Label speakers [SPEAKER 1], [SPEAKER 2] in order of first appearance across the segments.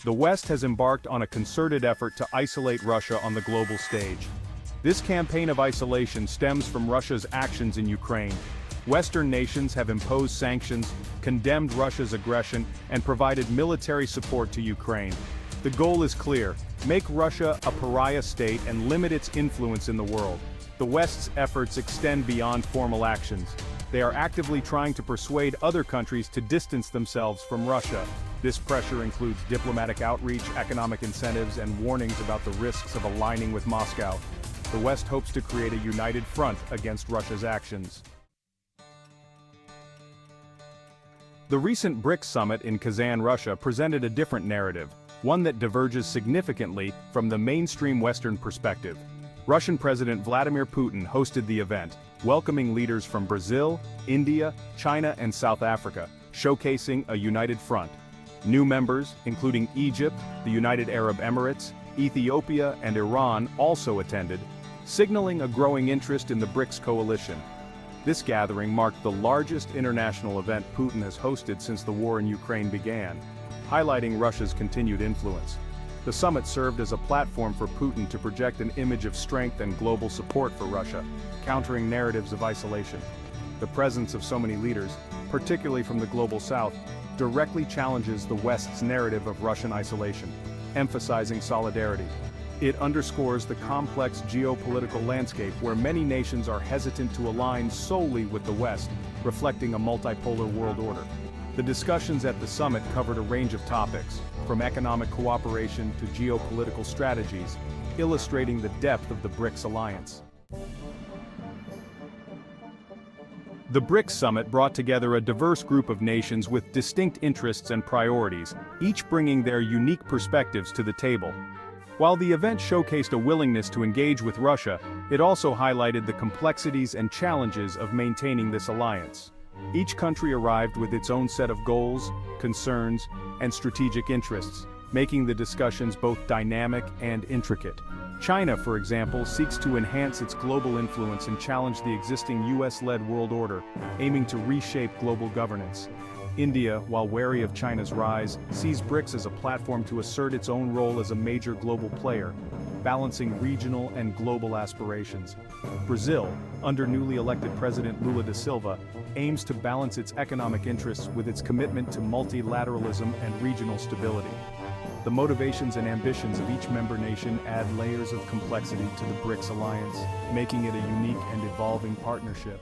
[SPEAKER 1] the West has embarked on a concerted effort to isolate Russia on the global stage. This campaign of isolation stems from Russia's actions in Ukraine. Western nations have imposed sanctions, condemned Russia's aggression, and provided military support to Ukraine. The goal is clear: make Russia a pariah state and limit its influence in the world. The West's efforts extend beyond formal actions. They are actively trying to persuade other countries to distance themselves from Russia. This pressure includes diplomatic outreach, economic incentives, and warnings about the risks of aligning with Moscow. The West hopes to create a united front against Russia's actions. The recent BRICS summit in Kazan, Russia presented a different narrative, one that diverges significantly from the mainstream Western perspective. Russian President Vladimir Putin hosted the event, welcoming leaders from Brazil, India, China, and South Africa, showcasing a united front. New members, including Egypt, the United Arab Emirates, Ethiopia, and Iran, also attended, signaling a growing interest in the BRICS coalition. This gathering marked the largest international event Putin has hosted since the war in Ukraine began, highlighting Russia's continued influence. The summit served as a platform for Putin to project an image of strength and global support for Russia, countering narratives of isolation. The presence of so many leaders, particularly from the global south, directly challenges the West's narrative of Russian isolation, emphasizing solidarity. It underscores the complex geopolitical landscape where many nations are hesitant to align solely with the West, reflecting a multipolar world order. The discussions at the summit covered a range of topics, from economic cooperation to geopolitical strategies, illustrating the depth of the BRICS alliance. The BRICS summit brought together a diverse group of nations with distinct interests and priorities, each bringing their unique perspectives to the table. While the event showcased a willingness to engage with Russia, it also highlighted the complexities and challenges of maintaining this alliance. Each country arrived with its own set of goals, concerns, and strategic interests, making the discussions both dynamic and intricate. China, for example, seeks to enhance its global influence and challenge the existing US-led world order, aiming to reshape global governance. India, while wary of China's rise, sees BRICS as a platform to assert its own role as a major global player, balancing regional and global aspirations. Brazil, under newly elected President Lula da Silva, aims to balance its economic interests with its commitment to multilateralism and regional stability. The motivations and ambitions of each member nation add layers of complexity to the BRICS alliance, making it a unique and evolving partnership.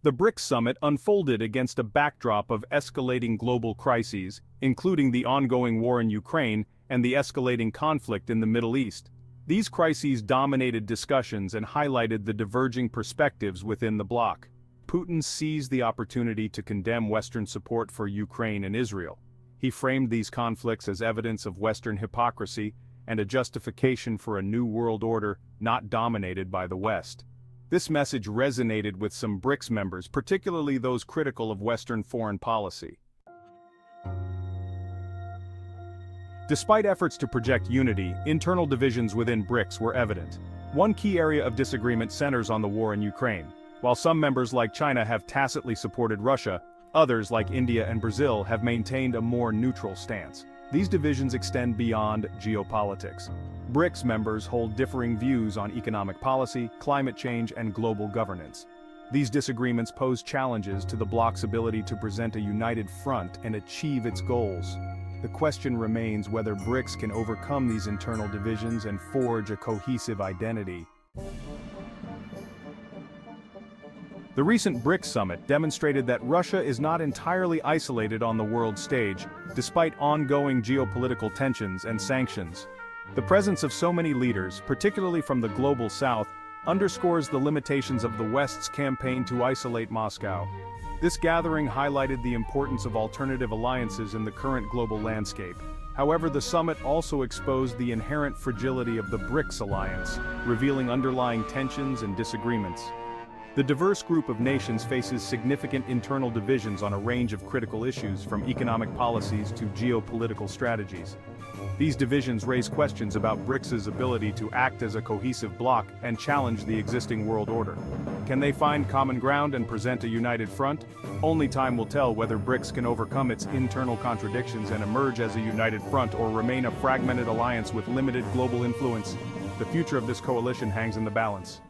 [SPEAKER 1] The BRICS summit unfolded against a backdrop of escalating global crises, including the ongoing war in Ukraine and the escalating conflict in the Middle East. These crises dominated discussions and highlighted the diverging perspectives within the bloc. Putin seized the opportunity to condemn Western support for Ukraine and Israel. He framed these conflicts as evidence of Western hypocrisy and a justification for a new world order not dominated by the West. This message resonated with some BRICS members, particularly those critical of Western foreign policy. Despite efforts to project unity, internal divisions within BRICS were evident. One key area of disagreement centers on the war in Ukraine. While some members like China have tacitly supported Russia, others like India and Brazil have maintained a more neutral stance. These divisions extend beyond geopolitics. BRICS members hold differing views on economic policy, climate change, and global governance. These disagreements pose challenges to the bloc's ability to present a united front and achieve its goals. The question remains whether BRICS can overcome these internal divisions and forge a cohesive identity. The recent BRICS summit demonstrated that Russia is not entirely isolated on the world stage, despite ongoing geopolitical tensions and sanctions. The presence of so many leaders, particularly from the global south, underscores the limitations of the West's campaign to isolate Moscow. This gathering highlighted the importance of alternative alliances in the current global landscape. However, the summit also exposed the inherent fragility of the BRICS alliance, revealing underlying tensions and disagreements. The diverse group of nations faces significant internal divisions on a range of critical issues, from economic policies to geopolitical strategies. These divisions raise questions about BRICS' ability to act as a cohesive bloc and challenge the existing world order. Can they find common ground and present a united front? Only time will tell whether BRICS can overcome its internal contradictions and emerge as a united front, or remain a fragmented alliance with limited global influence. The future of this coalition hangs in the balance.